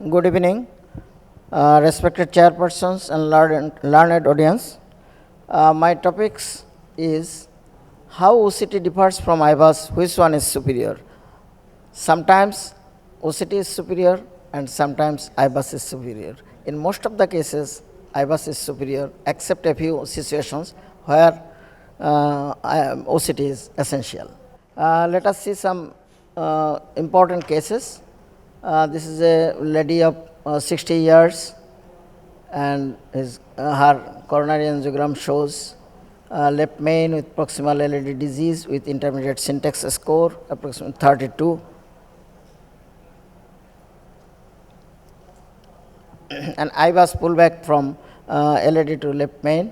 Good evening, respected chairpersons and learned audience. My topics is how OCT differs from IVUS, which one is superior. Sometimes OCT is superior and sometimes IVUS is superior. In most of the cases, IVUS is superior except a few situations where OCT is essential. Let us see some important cases. This is a lady of 60 years and her coronary angiogram shows left main with proximal LED disease with intermediate syntax score approximately 32 and IVUS pullback from LED to left main,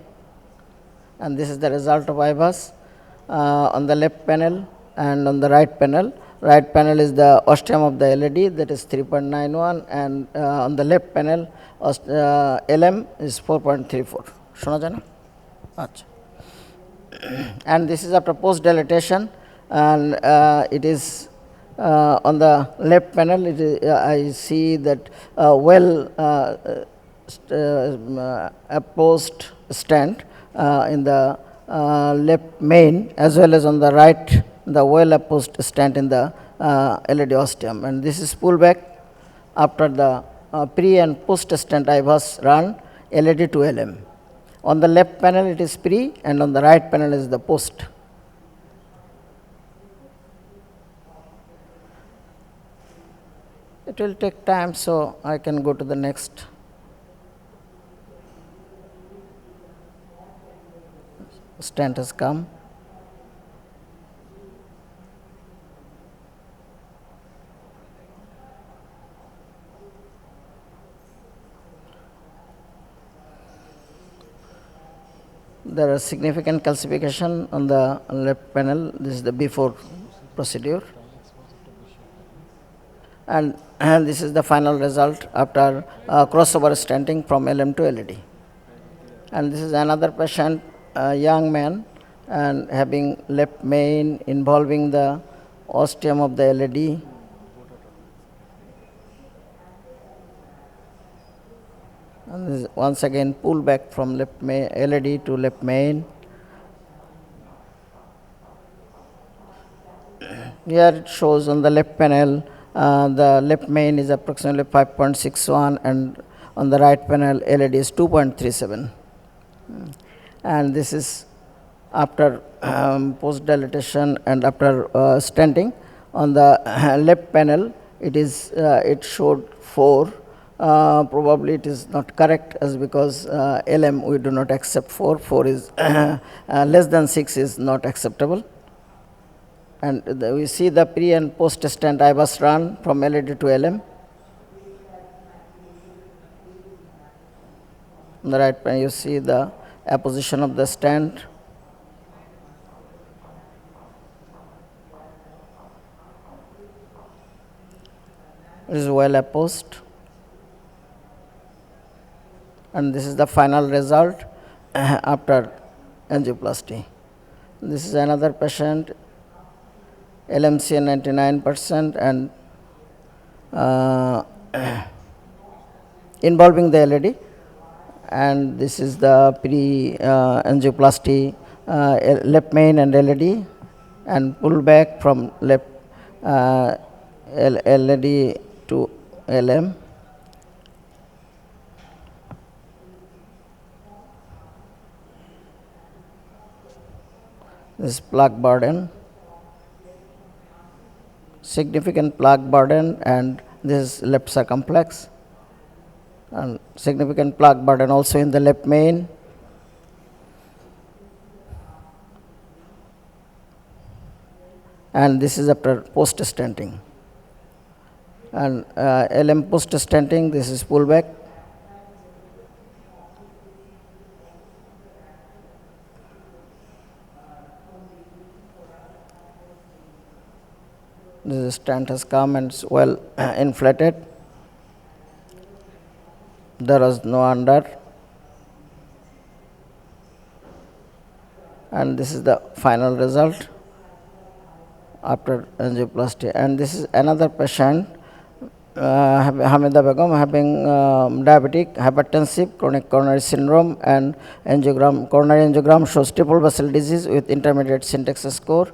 and this is the result of IVUS on the left panel and on the right panel. Right panel is the ostium of the LED, that is 3.91, and on the left panel LM is 4.34. Shona jana? Achha. And this is after post dilatation, and it is on the left panel. It is, I see that post stent in the left main as well as on the right the well opposed stent in the LED ostium, and this is pullback after the pre and post stent IVUS run LED to LM. On the left panel it is pre and on the right panel is the post. It will take time, so I can go to the next. Stent has come. There is significant calcification on the left panel. This is the before procedure. And this is the final result after crossover stenting from LM to LED. And this is another patient, a young man, and having left main involving the ostium of the LED. And this is once again pull back from left main, LED to left main. Here it shows on the left panel, the left main is approximately 5.61 and on the right panel LED is 2.37. And this is after post dilatation and after stenting. On the left panel it is it showed 4. Probably it is not correct as because LM we do not accept 4. 4 is less than 6 is not acceptable. And we see the pre and post stent IVUS run from LED to LM. On the right panel you see the apposition of the stent. It is well apposed. And this is the final result after angioplasty. This is another patient, LMC 99% and involving the LED. And this is the pre-angioplasty left main and LED, and pull back from left LED to LM. This plaque burden, significant plaque burden, and this is left circumflex, and significant plaque burden also in the left main. And this is after post stenting. And LM post stenting, this is pullback. This stent has come and it's well inflated. There is no under. And this is the final result after angioplasty. And this is another patient Hamida Begum having diabetic, hypertensive, chronic coronary syndrome, and coronary angiogram shows triple vessel disease with intermediate syntax score.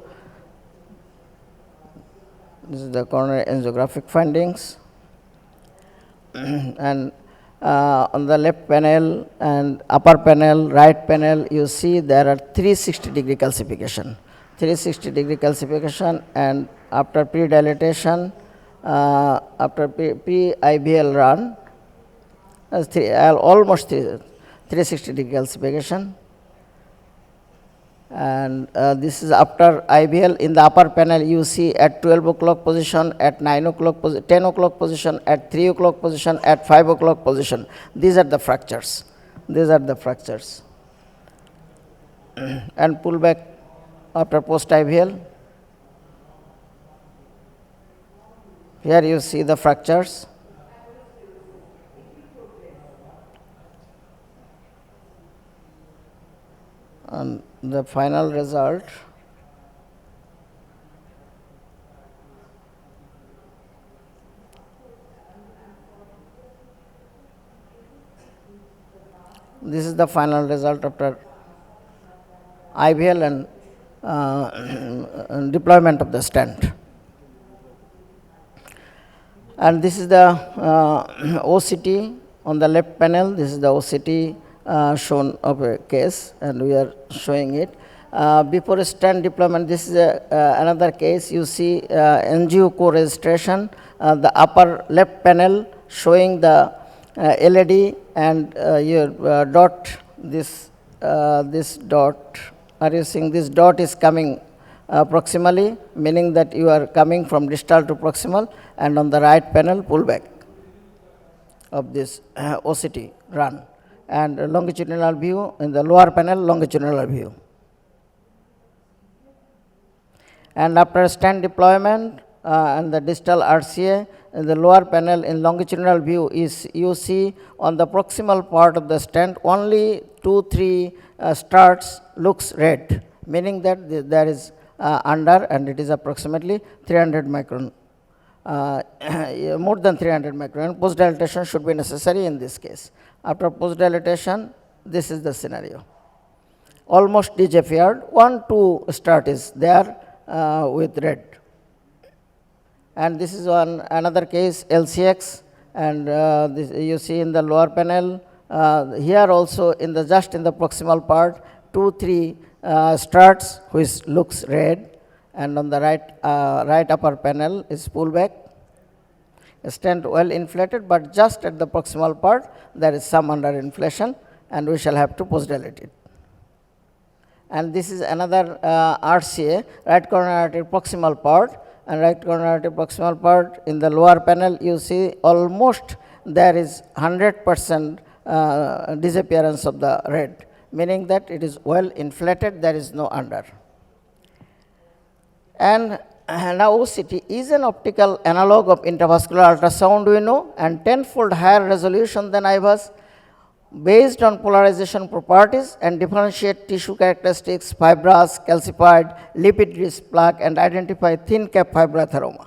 This is the coronary angiographic findings. And on the left panel and upper panel, right panel, you see there are 360-degree calcification. 360-degree calcification, and after pre-dilatation, after pre-IVL run, almost 360-degree calcification. And this is after IVL. In the upper panel, you see at 12 o'clock position, at 9 o'clock, 10 o'clock position, at 3 o'clock position, at 5 o'clock position. These are the fractures. These are the fractures. And pull back after post-IVL. Here you see the fractures. And the final result, this is the final result after IVL and deployment of the stent. And this is the OCT on the left panel. This is the OCT shown of a case, and we are showing it. Before stent deployment, this is another case. You see angio co-registration, the upper left panel showing the LED, and your dot, this dot, are you seeing this dot is coming proximally, meaning that you are coming from distal to proximal, and on the right panel, pullback of this OCT run. And longitudinal view in the lower panel, longitudinal view. And after stent deployment and the distal RCA, in the lower panel in longitudinal view is you see on the proximal part of the stent only 2-3 starts looks red, meaning that there is under, and it is approximately 300 micron, more than 300 micron. Post dilatation should be necessary in this case. After post dilatation, this is the scenario. Almost disappeared. 1-2 start is there with red. And this is another case, LCX, and this you see in the lower panel. Here also in the just in the proximal part, 2-3 starts which looks red, and on the right upper panel is pullback. Stent well inflated, but just at the proximal part there is some underinflation, and we shall have to post dilate it. And this is another RCA, right coronary artery proximal part, and right coronary artery proximal part in the lower panel you see almost there is 100% disappearance of the red, meaning that it is well inflated, there is no under. And now OCT is an optical analog of intravascular ultrasound, we know, and 10-fold higher resolution than IVUS, based on polarization properties and differentiate tissue characteristics, fibrous, calcified, lipid-rich plaque, and identify thin cap fibroatheroma.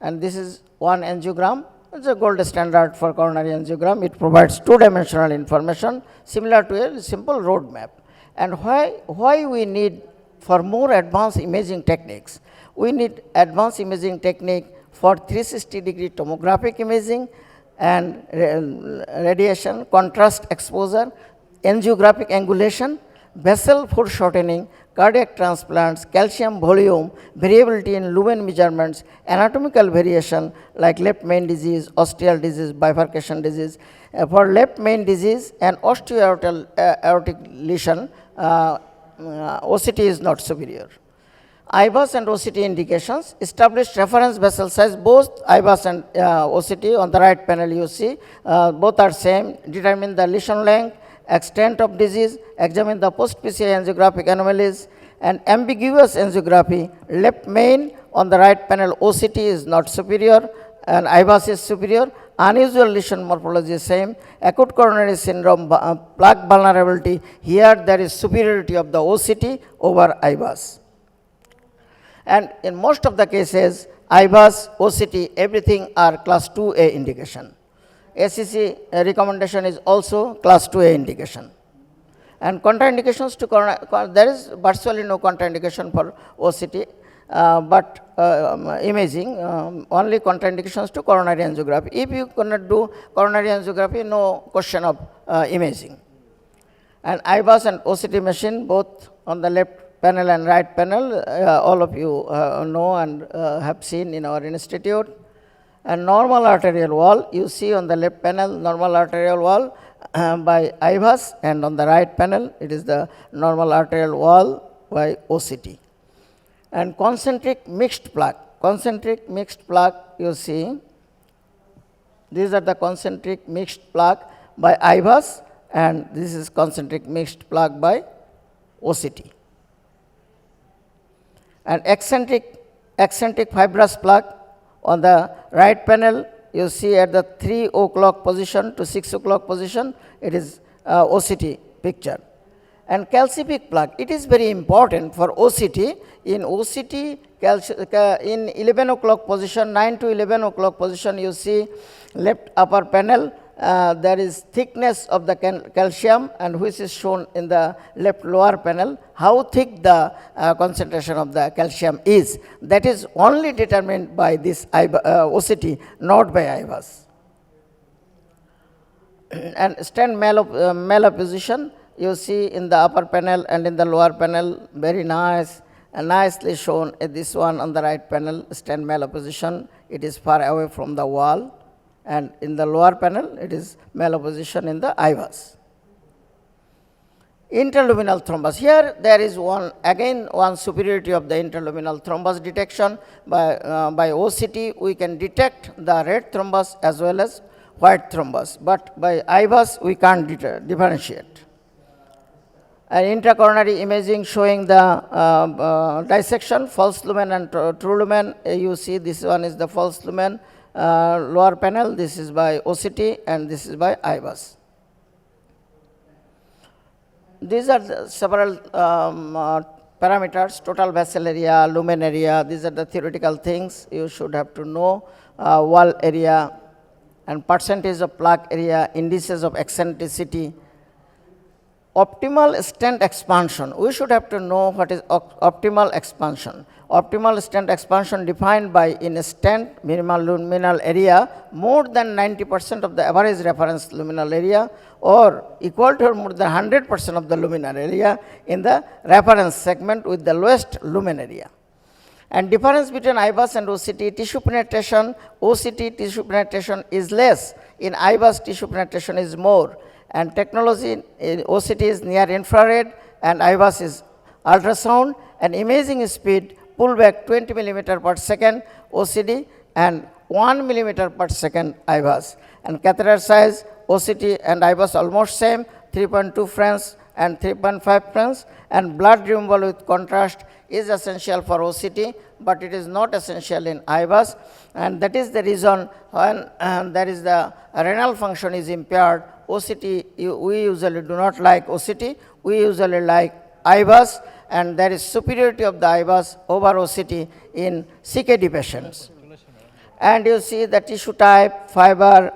And this is one angiogram. It's a gold standard for coronary angiogram. It provides two-dimensional information similar to a simple road map. And why we need for more advanced imaging techniques? We need advanced imaging technique for 360-degree tomographic imaging and radiation, contrast exposure, angiographic angulation, vessel foreshortening, cardiac transplants, calcium volume, variability in lumen measurements, anatomical variation like left main disease, osteal disease, bifurcation disease. For left main disease and osteoaortic lesion, OCT is not superior. IVUS and OCT indications, established reference vessel size, both IVUS and OCT on the right panel you see, both are same, determine the lesion length, extent of disease, examine the post-PCI angiographic anomalies, and ambiguous angiography, left main on the right panel OCT is not superior and IVUS is superior, unusual lesion morphology is same, acute coronary syndrome, plaque vulnerability, here there is superiority of the OCT over IVUS. And in most of the cases, IVUS, OCT, everything are class 2A indication. ACC recommendation is also class 2A indication. And contraindications to there is virtually no contraindication for OCT, but imaging, only contraindications to coronary angiography. If you cannot do coronary angiography, no question of imaging. And IVUS and OCT machine, both on the left panel and right panel, all of you know and have seen in our institute. And normal arterial wall, you see on the left panel, normal arterial wall by IVUS, and on the right panel, it is the normal arterial wall by OCT. And concentric mixed plaque, you see, these are the concentric mixed plaque by IVUS, and this is concentric mixed plaque by OCT. And eccentric fibrous plaque on the right panel, you see at the 3 o'clock position to 6 o'clock position, it is OCT picture. And calcific plaque, it is very important for OCT. In OCT, in 11 o'clock position, 9 to 11 o'clock position, you see left upper panel, there is thickness of the calcium, and which is shown in the left lower panel, how thick the concentration of the calcium is. That is only determined by this OCT, not by IVUS. And stent malposition, you see in the upper panel and in the lower panel, very nice, nicely shown. This one on the right panel, stent malposition, it is far away from the wall. And in the lower panel, it is malposition in the IVUS. Interluminal thrombus. Here there is one superiority of the interluminal thrombus detection. By OCT, we can detect the red thrombus as well as white thrombus, but by IVUS, we can't differentiate. And intracoronary imaging showing the dissection, false lumen and true lumen. You see this one is the false lumen. Lower panel, this is by OCT, and this is by IVUS. These are the several parameters, total vessel area, lumen area. These are the theoretical things you should have to know. Wall area and percentage of plaque area, indices of eccentricity. Optimal stent expansion. We should have to know what is optimal expansion. Optimal stent expansion defined by in a stent minimal luminal area more than 90% of the average reference luminal area, or equal to or more than 100% of the luminal area in the reference segment with the lowest lumen area. And difference between IVUS and OCT tissue penetration, OCT tissue penetration is less. In IVUS tissue penetration is more. And technology, OCT is near infrared and IVUS is ultrasound, and imaging speed pull back 20 millimeter per second OCT and 1 millimeter per second IVUS. And catheter size, OCT and IVUS almost same, 3.2 French and 3.5 French, and blood removal with contrast is essential for OCT, but it is not essential in IVUS, and that is the reason when there is the renal function is impaired. OCT, we usually do not like OCT, we usually like IVUS, and there is superiority of the IVUS over OCT in CKD patients. And you see the tissue type, fiber,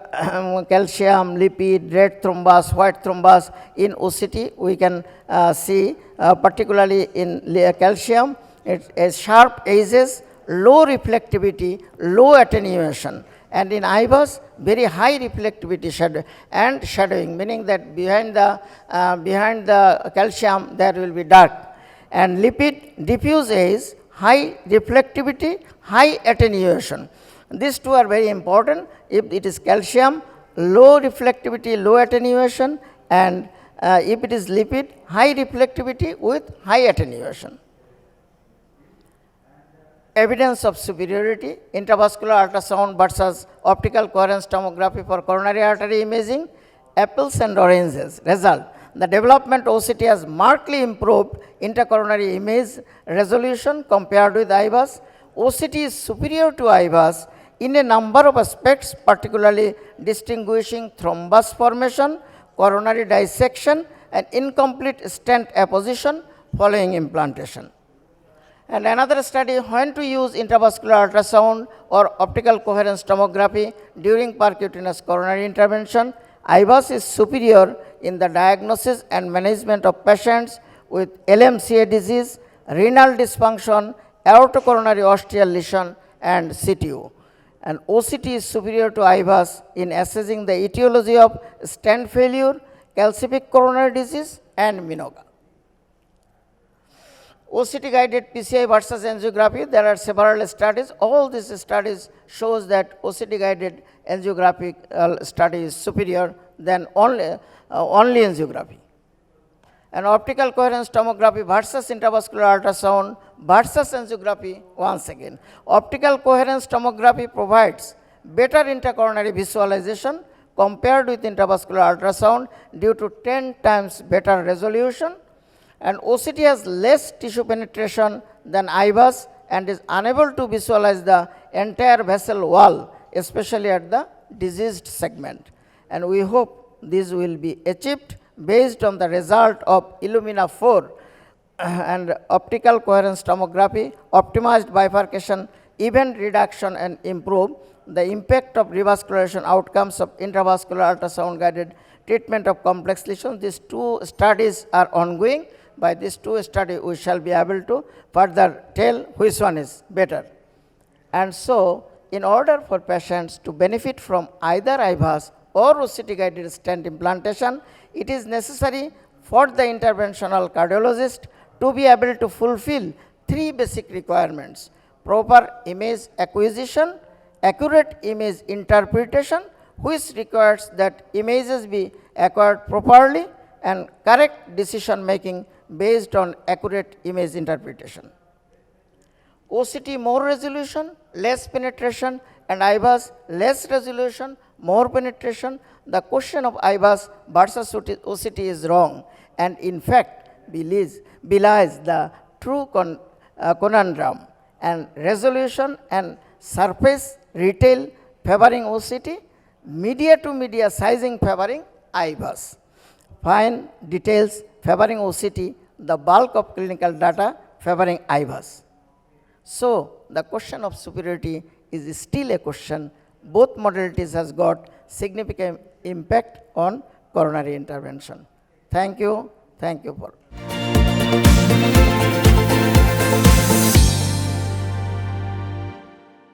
calcium, lipid, red thrombus, white thrombus. In OCT, we can see particularly in calcium, it has sharp edges, low reflectivity, low attenuation. And in IVUS, very high reflectivity and shadowing, meaning that behind the calcium there will be dark. And lipid, diffuse edge, high reflectivity, high attenuation. These two are very important. If it is calcium, low reflectivity, low attenuation, and if it is lipid, high reflectivity with high attenuation. Evidence of superiority, intravascular ultrasound versus optical coherence tomography for coronary artery imaging, apples and oranges. Result, the development OCT has markedly improved intracoronary image resolution compared with IVUS. OCT is superior to IVUS in a number of aspects, particularly distinguishing thrombus formation, coronary dissection, and incomplete stent apposition following implantation. And another study, when to use intravascular ultrasound or optical coherence tomography during percutaneous coronary intervention. IVUS is superior in the diagnosis and management of patients with LMCA disease, renal dysfunction, aortocoronary ostial lesion, and CTO. And OCT is superior to IVUS in assessing the etiology of stent failure, calcific coronary disease, and Minoga. OCT guided PCI versus angiography, there are several studies. All these studies shows that OCT guided angiographic study is superior than only angiography. And optical coherence tomography versus intravascular ultrasound versus angiography once again. Optical coherence tomography provides better intracoronary visualization compared with intravascular ultrasound due to 10 times better resolution. And OCT has less tissue penetration than IVUS and is unable to visualize the entire vessel wall, especially at the diseased segment. And we hope this will be achieved based on the result of Illumina 4 and optical coherence tomography, optimized bifurcation, event reduction, and improve the impact of revascularization outcomes of intravascular ultrasound guided treatment of complex lesions. These two studies are ongoing. By these two studies, we shall be able to further tell which one is better. And so, in order for patients to benefit from either IVUS or OCT guided stent implantation, it is necessary for the interventional cardiologist to be able to fulfill three basic requirements: proper image acquisition, accurate image interpretation, which requires that images be acquired properly, and correct decision making based on accurate image interpretation. OCT more resolution, less penetration, and IVUS less resolution, more penetration. The question of IVUS versus OCT is wrong, and in fact belies the true conundrum, and resolution and surface retail favoring OCT, media to media sizing favoring IVUS, fine details favoring OCT, the bulk of clinical data favoring IVUS. So, the question of superiority is still a question. Both modalities has got significant impact on coronary intervention. Thank you for